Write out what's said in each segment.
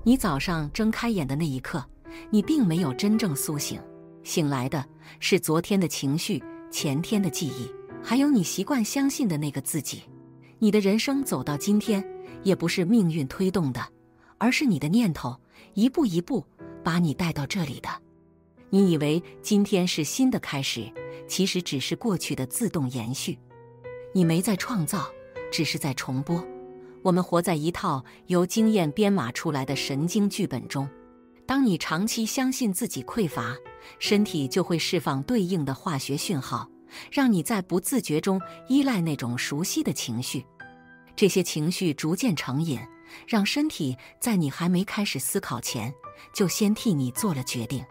你早上睁开眼的那一刻，你并没有真正苏醒，醒来的是昨天的情绪、前天的记忆，还有你习惯相信的那个自己。你的人生走到今天，也不是命运推动的，而是你的念头一步一步把你带到这里的。你以为今天是新的开始，其实只是过去的自动延续。你没在创造，只是在重播。我们活在一套由经验编码出来的神经剧本中。当你长期相信自己匮乏，身体就会释放对应的化学讯号，让你在不自觉中依赖那种熟悉的情绪。这些情绪逐渐成瘾，让身体在你还没开始思考前，就先替你做了决定。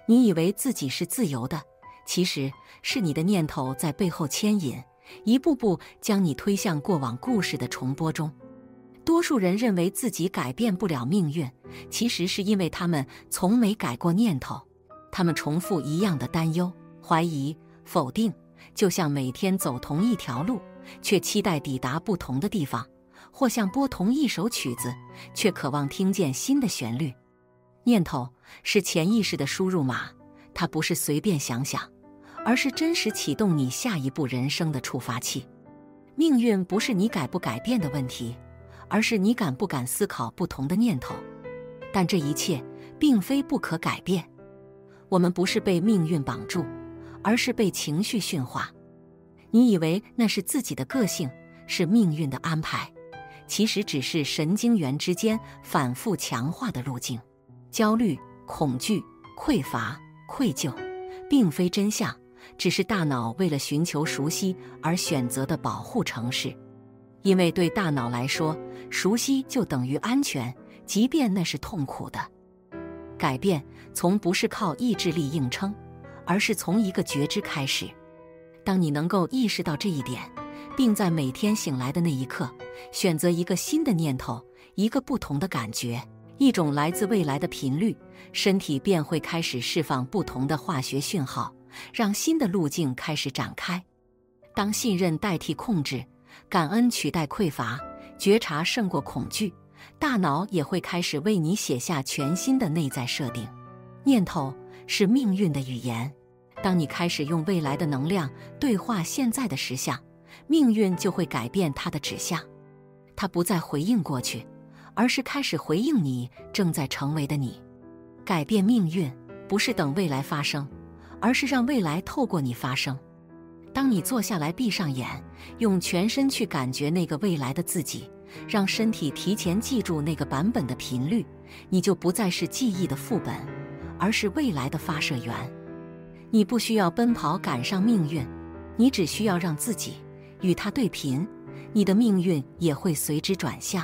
你以为自己是自由的，其实是你的念头在背后牵引，一步步将你推向过往故事的重播中。多数人认为自己改变不了命运，其实是因为他们从没改过念头。他们重复一样的担忧、怀疑、否定，就像每天走同一条路，却期待抵达不同的地方，或像播同一首曲子，却渴望听见新的旋律。念头是潜意识的输入码，它不是随便想想，而是真实启动你下一步人生的触发器。命运不是你改不改变的问题，而是你敢不敢思考不同的念头。但这一切并非不可改变。我们不是被命运绑住，而是被情绪驯化。你以为那是自己的个性，是命运的安排，其实只是神经元之间反复强化的路径。焦虑、恐惧、匮乏、愧疚，并非真相，只是大脑为了寻求熟悉而选择的保护程式。因为对大脑来说，熟悉就等于安全，即便那是痛苦的。改变从不是靠意志力硬撑，而是从一个觉知开始。当你能够意识到这一点，并在每天醒来的那一刻，选择一个新的念头，一个不同的感觉，一种来自未来的频率，身体便会开始释放不同的化学讯号，让新的路径开始展开。当信任代替控制，感恩取代匮乏，觉察胜过恐惧，大脑也会开始为你写下全新的内在设定。念头是命运的语言，当你开始用未来的能量对话现在的实相，命运就会改变它的指向。它不再回应过去，而是开始回应你正在成为的你。改变命运不是等未来发生，而是让未来透过你发生。当你坐下来闭上眼，用全身去感觉那个未来的自己，让身体提前记住那个版本的频率，你就不再是记忆的副本，而是未来的发射源。你不需要奔跑赶上命运，你只需要让自己与它对频，你的命运也会随之转向。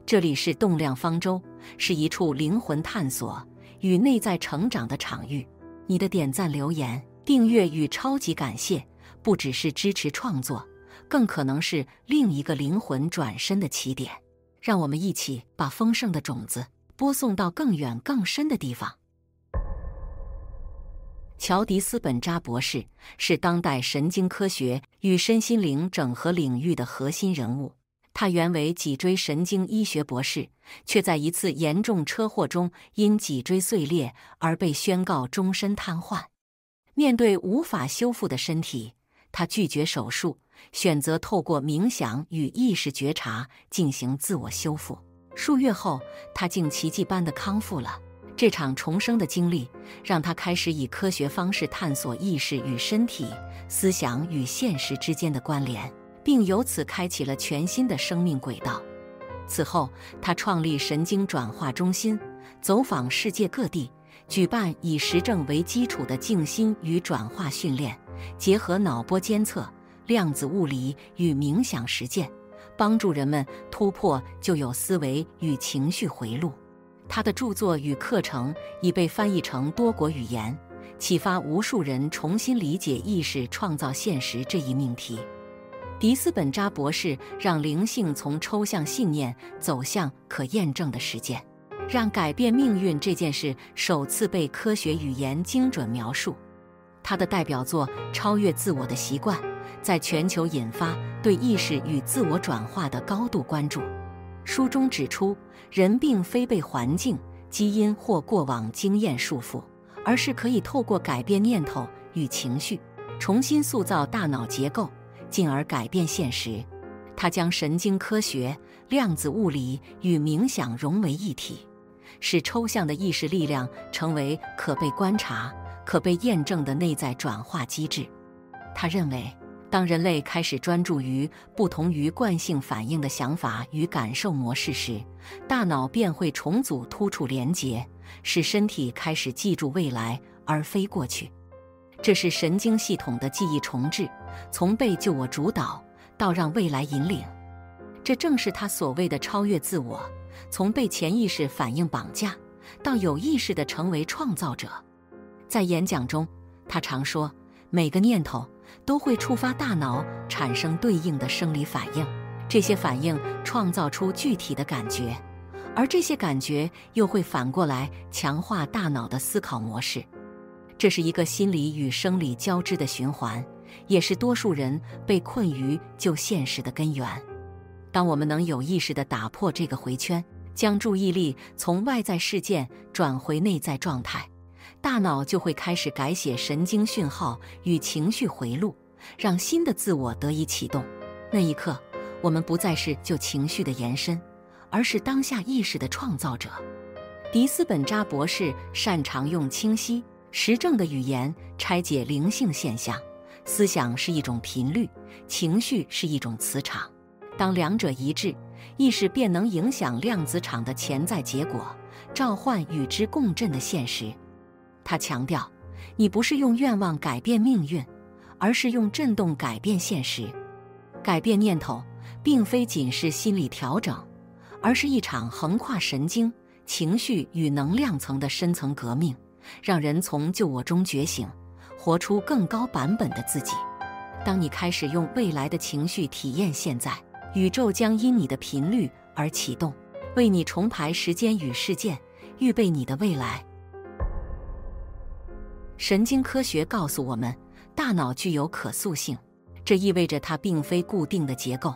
这里是动量方舟，是一处灵魂探索与内在成长的场域。你的点赞、留言、订阅与超级感谢，不只是支持创作，更可能是另一个灵魂转身的起点。让我们一起把丰盛的种子播送到更远更深的地方。乔迪斯·本扎博士是当代神经科学与身心灵整合领域的核心人物。他原为脊椎神经医学博士，却在一次严重车祸中因脊椎碎裂而被宣告终身瘫痪。面对无法修复的身体，他拒绝手术，选择透过冥想与意识觉察进行自我修复。数月后，他竟奇迹般的康复了。这场重生的经历让他开始以科学方式探索意识与身体、思想与现实之间的关联，并由此开启了全新的生命轨道。此后，他创立神经转化中心，走访世界各地，举办以实证为基础的静心与转化训练，结合脑波监测、量子物理与冥想实践，帮助人们突破旧有思维与情绪回路。他的著作与课程已被翻译成多国语言，启发无数人重新理解意识创造现实这一命题。迪斯本扎博士让灵性从抽象信念走向可验证的实践，让改变命运这件事首次被科学语言精准描述。他的代表作《超越自我的习惯》在全球引发对意识与自我转化的高度关注。书中指出，人并非被环境、基因或过往经验束缚，而是可以透过改变念头与情绪，重新塑造大脑结构，进而改变现实。他将神经科学、量子物理与冥想融为一体，使抽象的意识力量成为可被观察、可被验证的内在转化机制。他认为，当人类开始专注于不同于惯性反应的想法与感受模式时，大脑便会重组突触连结，使身体开始记住未来而非过去。这是神经系统的记忆重置，从被就我主导到让未来引领。这正是他所谓的超越自我，从被潜意识反应绑架，到有意识地成为创造者。在演讲中，他常说，每个念头都会触发大脑产生对应的生理反应，这些反应创造出具体的感觉，而这些感觉又会反过来强化大脑的思考模式。这是一个心理与生理交织的循环，也是多数人被困于旧现实的根源。当我们能有意识地打破这个回圈，将注意力从外在事件转回内在状态，大脑就会开始改写神经讯号与情绪回路，让新的自我得以启动。那一刻，我们不再是旧情绪的延伸，而是当下意识的创造者。迪斯本扎博士擅长用清晰、实证的语言拆解灵性现象。思想是一种频率，情绪是一种磁场。当两者一致，意识便能影响量子场的潜在结果，召唤与之共振的现实。他强调，你不是用愿望改变命运，而是用振动改变现实。改变念头，并非仅是心理调整，而是一场横跨神经、情绪与能量层的深层革命，让人从旧我中觉醒，活出更高版本的自己。当你开始用未来的情绪体验现在，宇宙将因你的频率而启动，为你重排时间与事件，预备你的未来。神经科学告诉我们，大脑具有可塑性，这意味着它并非固定的结构，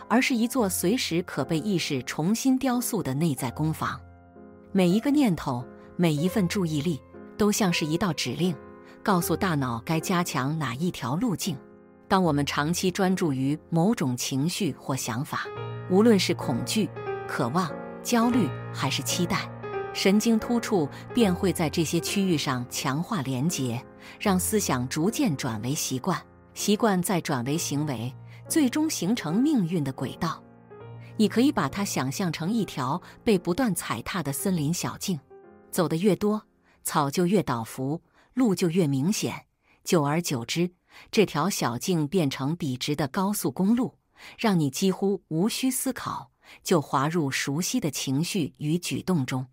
而是一座随时可被意识重新雕塑的内在工坊。每一个念头，每一份注意力，都像是一道指令，告诉大脑该加强哪一条路径。当我们长期专注于某种情绪或想法，无论是恐惧、渴望、焦虑还是期待，神经突触便会在这些区域上强化连结，让思想逐渐转为习惯，习惯再转为行为，最终形成命运的轨道。你可以把它想象成一条被不断踩踏的森林小径，走得越多，草就越倒伏，路就越明显，久而久之，这条小径变成笔直的高速公路，让你几乎无需思考，就滑入熟悉的情绪与举动中。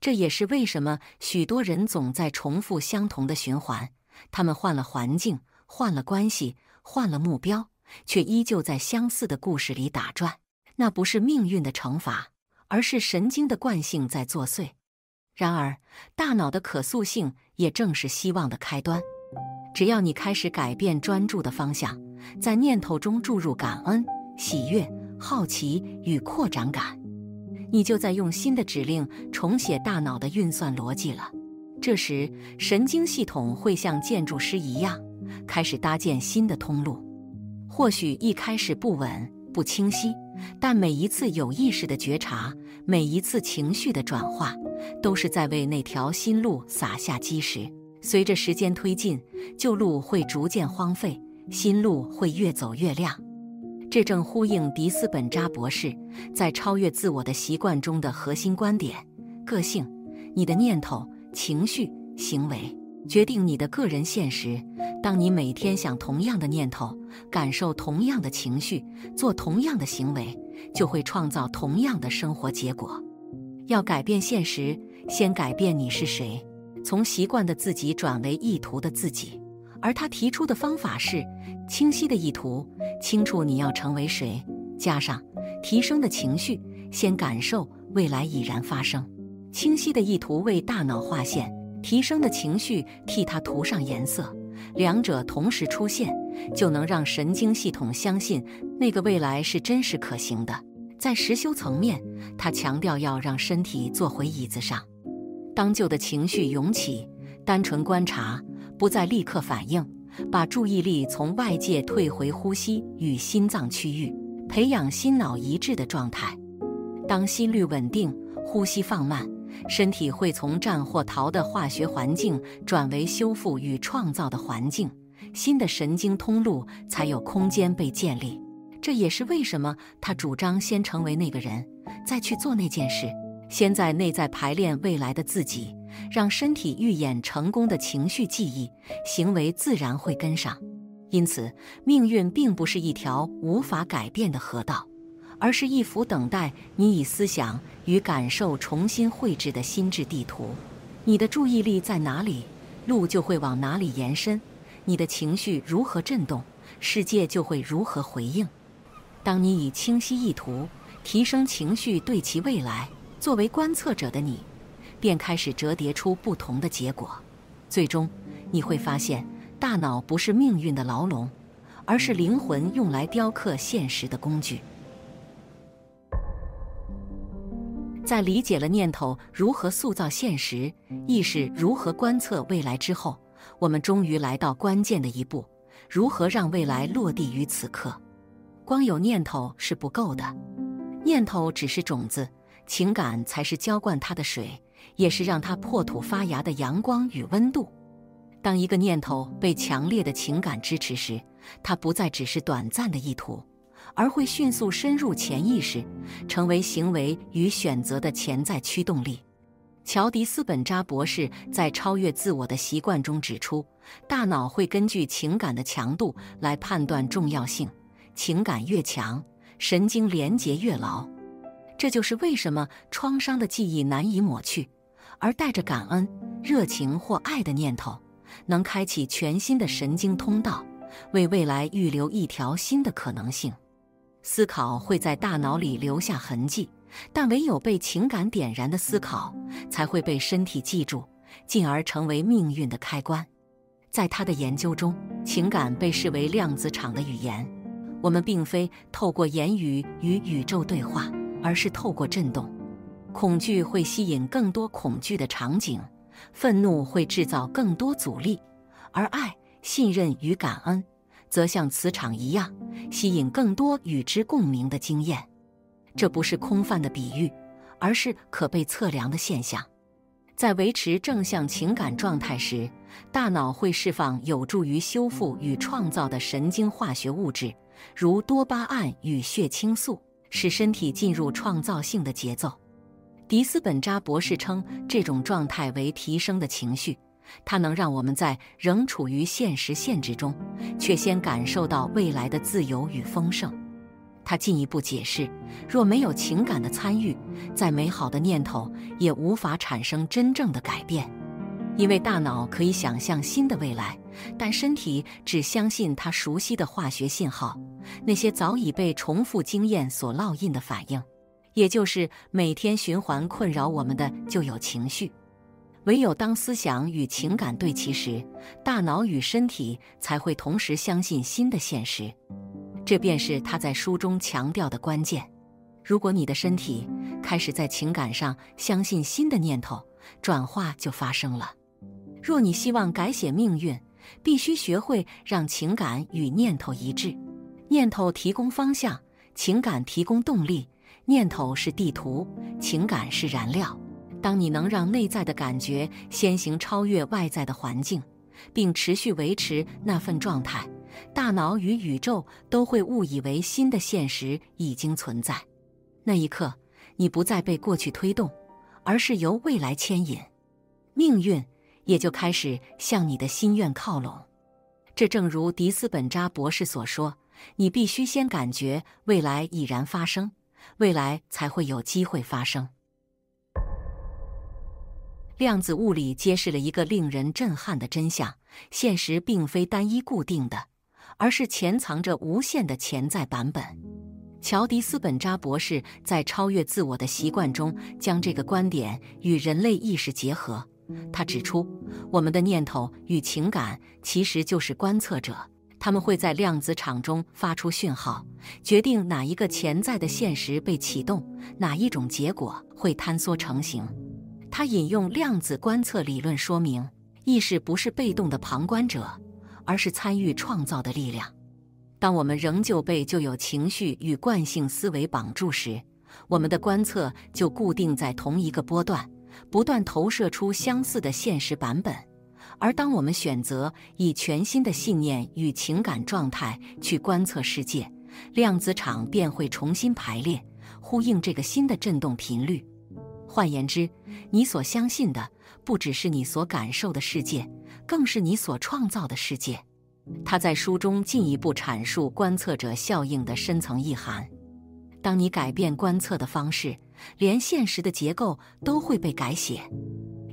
这也是为什么许多人总在重复相同的循环，他们换了环境，换了关系，换了目标，却依旧在相似的故事里打转。那不是命运的惩罚，而是神经的惯性在作祟。然而，大脑的可塑性也正是希望的开端。只要你开始改变专注的方向，在念头中注入感恩、喜悦、好奇与扩展感，你就在用新的指令重写大脑的运算逻辑了。这时，神经系统会像建筑师一样，开始搭建新的通路。或许一开始不稳、不清晰，但每一次有意识的觉察，每一次情绪的转化，都是在为那条新路撒下基石。随着时间推进，旧路会逐渐荒废，新路会越走越亮。这正呼应迪斯本扎博士在超越自我的习惯中的核心观点：个性，你的念头、情绪、行为，决定你的个人现实。当你每天想同样的念头，感受同样的情绪，做同样的行为，就会创造同样的生活结果。要改变现实，先改变你是谁，从习惯的自己转为意图的自己。而他提出的方法是清晰的意图，清楚你要成为谁，加上提升的情绪，先感受未来已然发生。清晰的意图为大脑划线，提升的情绪替它涂上颜色，两者同时出现，就能让神经系统相信那个未来是真实可行的。在实修层面，他强调要让身体坐回椅子上，当旧的情绪涌起，单纯观察，不再立刻反应，把注意力从外界退回呼吸与心脏区域，培养心脑一致的状态。当心率稳定，呼吸放慢，身体会从战或逃的化学环境转为修复与创造的环境，新的神经通路才有空间被建立。这也是为什么他主张先成为那个人，再去做那件事，先在内在排练未来的自己，让身体预演成功的情绪记忆，行为自然会跟上。因此，命运并不是一条无法改变的河道，而是一幅等待你以思想与感受重新绘制的心智地图。你的注意力在哪里，路就会往哪里延伸；你的情绪如何震动，世界就会如何回应。当你以清晰意图提升情绪对其未来，作为观测者的你，便开始折叠出不同的结果。最终，你会发现，大脑不是命运的牢笼，而是灵魂用来雕刻现实的工具。在理解了念头如何塑造现实，意识如何观测未来之后，我们终于来到关键的一步：如何让未来落地于此刻。光有念头是不够的，念头只是种子，情感才是浇灌它的水，也是让它破土发芽的阳光与温度。当一个念头被强烈的情感支持时，它不再只是短暂的意图，而会迅速深入潜意识，成为行为与选择的潜在驱动力。乔迪斯本扎博士在《超越自我的习惯》中指出，大脑会根据情感的强度来判断重要性，情感越强，神经连结越牢。这就是为什么创伤的记忆难以抹去，而带着感恩、热情或爱的念头，能开启全新的神经通道，为未来预留一条新的可能性。思考会在大脑里留下痕迹，但唯有被情感点燃的思考，才会被身体记住，进而成为命运的开关。在他的研究中，情感被视为量子场的语言。我们并非透过言语与宇宙对话，而是透过震动。恐惧会吸引更多恐惧的场景，愤怒会制造更多阻力，而爱、信任与感恩则像磁场一样，吸引更多与之共鸣的经验。这不是空泛的比喻，而是可被测量的现象。在维持正向情感状态时，大脑会释放有助于修复与创造的神经化学物质，如多巴胺与血清素，使身体进入创造性的节奏。迪斯本扎博士称这种状态为提升的情绪，它能让我们在仍处于现实限制中，却先感受到未来的自由与丰盛。他进一步解释，若没有情感的参与，再美好的念头也无法产生真正的改变。因为大脑可以想象新的未来，但身体只相信它熟悉的化学信号，那些早已被重复经验所烙印的反应，也就是每天循环困扰我们的旧有情绪。唯有当思想与情感对齐时，大脑与身体才会同时相信新的现实。这便是他在书中强调的关键。如果你的身体开始在情感上相信新的念头，转化就发生了。若你希望改写命运，必须学会让情感与念头一致。念头提供方向，情感提供动力。念头是地图，情感是燃料。当你能让内在的感觉先行超越外在的环境，并持续维持那份状态，大脑与宇宙都会误以为新的现实已经存在。那一刻，你不再被过去推动，而是由未来牵引，命运也就开始向你的心愿靠拢。这正如迪斯本扎博士所说，你必须先感觉未来已然发生，未来才会有机会发生。量子物理揭示了一个令人震撼的真相：现实并非单一固定的，而是潜藏着无限的潜在版本。乔迪斯本扎博士在《超越自我的习惯》中将这个观点与人类意识结合。他指出，我们的念头与情感其实就是观测者，它们会在量子场中发出讯号，决定哪一个潜在的现实被启动，哪一种结果会坍缩成型。他引用量子观测理论说明，意识不是被动的旁观者，而是参与创造的力量。当我们仍旧被旧有情绪与惯性思维绑住时，我们的观测就固定在同一个波段，不断投射出相似的现实版本。而当我们选择以全新的信念与情感状态去观测世界，量子场便会重新排列，呼应这个新的振动频率。换言之，你所相信的不只是你所感受的世界，更是你所创造的世界。他在书中进一步阐述观测者效应的深层意涵。当你改变观测的方式，连现实的结构都会被改写。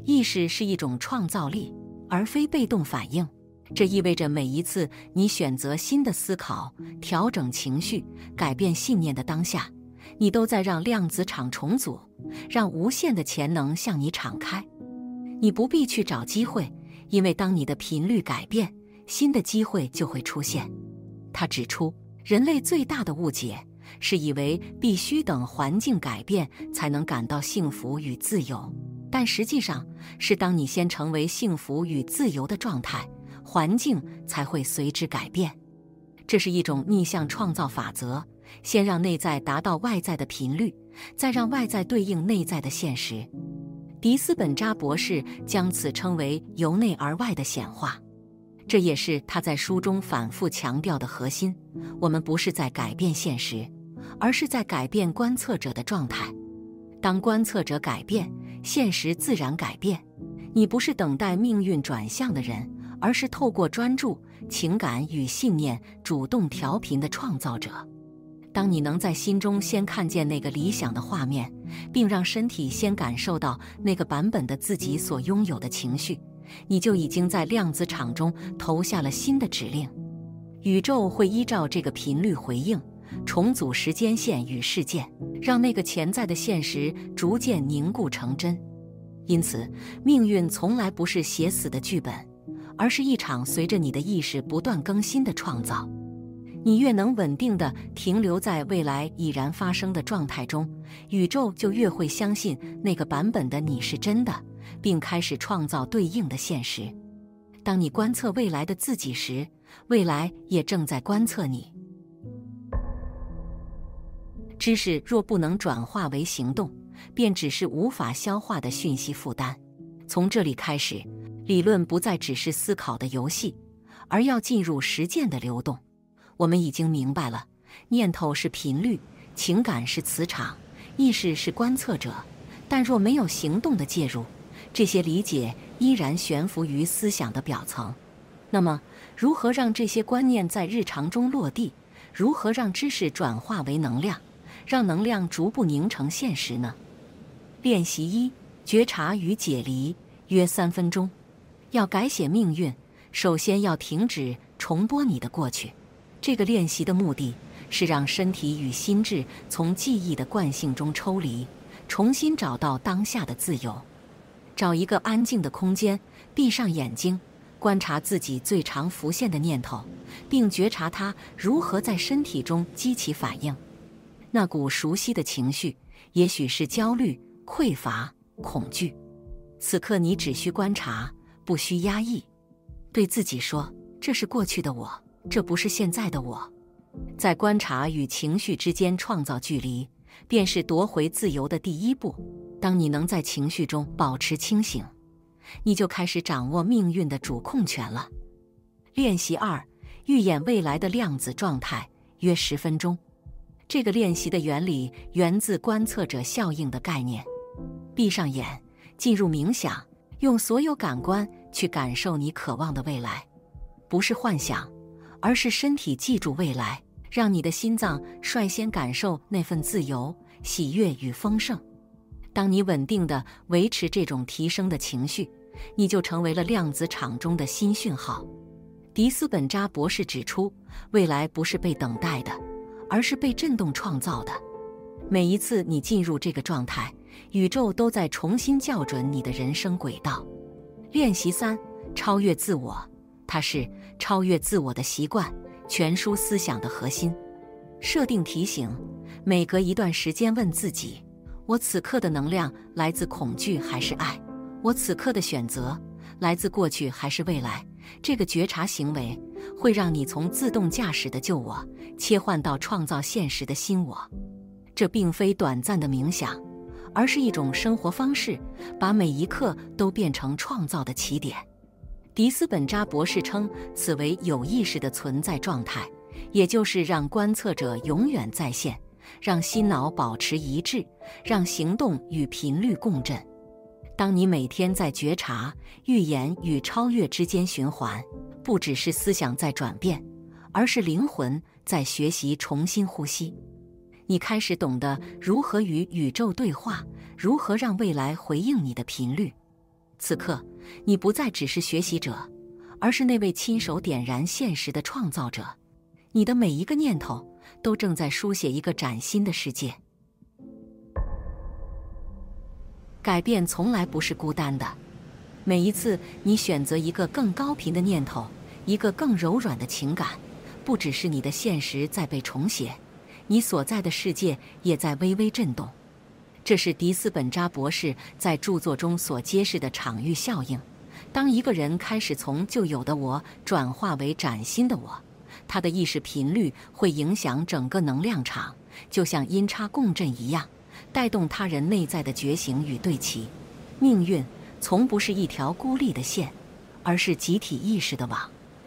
意识是一种创造力，而非被动反应。这意味着每一次你选择新的思考、调整情绪、改变信念的当下，你都在让量子场重组，让无限的潜能向你敞开。你不必去找机会，因为当你的频率改变，新的机会就会出现。他指出，人类最大的误解是以为必须等环境改变才能感到幸福与自由，但实际上是当你先成为幸福与自由的状态，环境才会随之改变。这是一种逆向创造法则，先让内在达到外在的频率，再让外在对应内在的现实。迪斯本扎博士将此称为由内而外的显化，这也是他在书中反复强调的核心。我们不是在改变现实，而是在改变观测者的状态。当观测者改变，现实自然改变。你不是等待命运转向的人，而是透过专注、情感与信念主动调频的创造者。当你能在心中先看见那个理想的画面，并让身体先感受到那个版本的自己所拥有的情绪，你就已经在量子场中投下了新的指令。宇宙会依照这个频率回应，重组时间线与事件，让那个潜在的现实逐渐凝固成真。因此，命运从来不是写死的剧本，而是一场随着你的意识不断更新的创造。你越能稳定地停留在未来已然发生的状态中，宇宙就越会相信那个版本的你是真的，并开始创造对应的现实。当你观测未来的自己时，未来也正在观测你。知识若不能转化为行动，便只是无法消化的讯息负担。从这里开始，理论不再只是思考的游戏，而要进入实践的流动。我们已经明白了，念头是频率，情感是磁场，意识是观测者。但若没有行动的介入，这些理解依然悬浮于思想的表层。那么，如何让这些观念在日常中落地？如何让知识转化为能量，让能量逐步凝成现实呢？练习1：觉察与解离，约3分钟。要改写命运，首先要停止重播你的过去。这个练习的目的是让身体与心智从记忆的惯性中抽离，重新找到当下的自由。找一个安静的空间，闭上眼睛，观察自己最常浮现的念头，并觉察它如何在身体中激起反应。那股熟悉的情绪，也许是焦虑、匮乏、恐惧。此刻你只需观察，不需压抑。对自己说，这是过去的我，这不是现在的我。在观察与情绪之间创造距离，便是夺回自由的第一步。当你能在情绪中保持清醒，你就开始掌握命运的主控权了。练习2：预演未来的量子状态，约10分钟。这个练习的原理源自观测者效应的概念。闭上眼，进入冥想，用所有感官去感受你渴望的未来。不是幻想，而是身体记住未来，让你的心脏率先感受那份自由、喜悦与丰盛。当你稳定地维持这种提升的情绪，你就成为了量子场中的新讯号。迪斯本扎博士指出，未来不是被等待的，而是被震动创造的。每一次你进入这个状态，宇宙都在重新校准你的人生轨道。练习3：超越自我。它是超越自我的习惯，全书思想的核心。设定提醒，每隔一段时间问自己：我此刻的能量来自恐惧还是爱？我此刻的选择来自过去还是未来？这个觉察行为会让你从自动驾驶的旧我切换到创造现实的新我。这并非短暂的冥想，而是一种生活方式，把每一刻都变成创造的起点。迪斯本扎博士称此为有意识的存在状态，也就是让观测者永远在线，让心脑保持一致，让行动与频率共振。当你每天在觉察、预言与超越之间循环，不只是思想在转变，而是灵魂在学习重新呼吸。你开始懂得如何与宇宙对话，如何让未来回应你的频率。此刻，你不再只是学习者，而是那位亲手点燃现实的创造者。你的每一个念头都正在书写一个崭新的世界。改变从来不是孤单的，每一次你选择一个更高频的念头，一个更柔软的情感，不只是你的现实在被重写，你所在的世界也在微微震动。这是迪斯本扎博士在著作中所揭示的场域效应。当一个人开始从旧有的我转化为崭新的我，他的意识频率会影响整个能量场，就像阴差共振一样，带动他人内在的觉醒与对齐。命运从不是一条孤立的线，而是集体意识的网。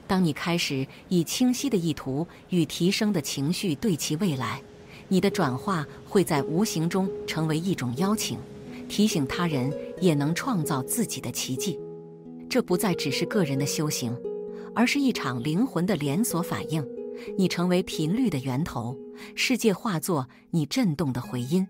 当你开始以清晰的意图与提升的情绪对齐未来，你的转化会在无形中成为一种邀请，提醒他人也能创造自己的奇迹。这不再只是个人的修行，而是一场灵魂的连锁反应。你成为频率的源头，世界化作你震动的回音。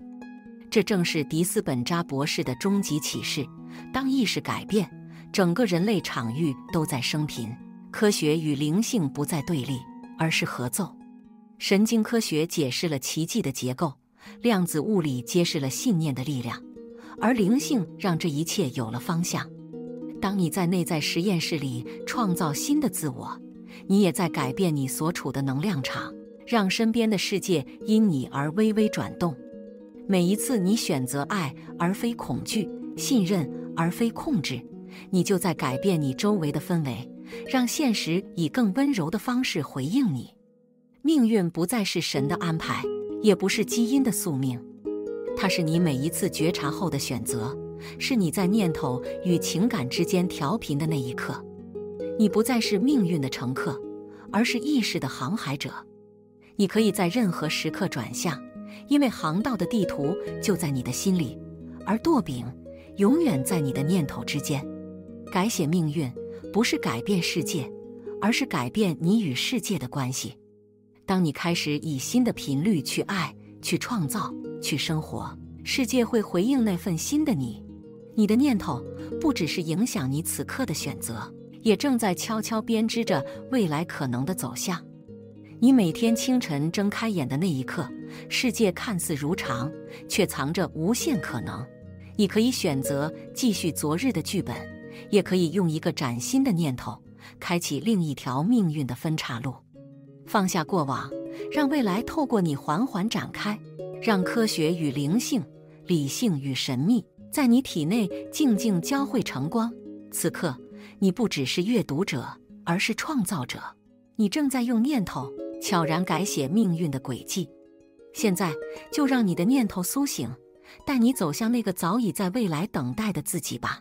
这正是迪斯本扎博士的终极启示。当意识改变，整个人类场域都在升频。科学与灵性不再对立，而是合奏。神经科学解释了奇迹的结构，量子物理揭示了信念的力量，而灵性让这一切有了方向。当你在内在实验室里创造新的自我，你也在改变你所处的能量场，让身边的世界因你而微微转动。每一次你选择爱而非恐惧，信任而非控制，你就在改变你周围的氛围，让现实以更温柔的方式回应你。命运不再是神的安排，也不是基因的宿命，它是你每一次觉察后的选择，是你在念头与情感之间调频的那一刻。你不再是命运的乘客，而是意识的航海者。你可以在任何时刻转向，因为航道的地图就在你的心里，而舵柄永远在你的念头之间。改写命运不是改变世界，而是改变你与世界的关系。当你开始以新的频率去爱、去创造、去生活，世界会回应那份新的你。你的念头不只是影响你此刻的选择，也正在悄悄编织着未来可能的走向。你每天清晨睁开眼的那一刻，世界看似如常，却藏着无限可能。你可以选择继续昨日的剧本，也可以用一个崭新的念头，开启另一条命运的分岔路。放下过往，让未来透过你缓缓展开，让科学与灵性、理性与神秘在你体内静静交汇成光。此刻，你不只是阅读者，而是创造者。你正在用念头悄然改写命运的轨迹。现在，就让你的念头苏醒，带你走向那个早已在未来等待的自己吧。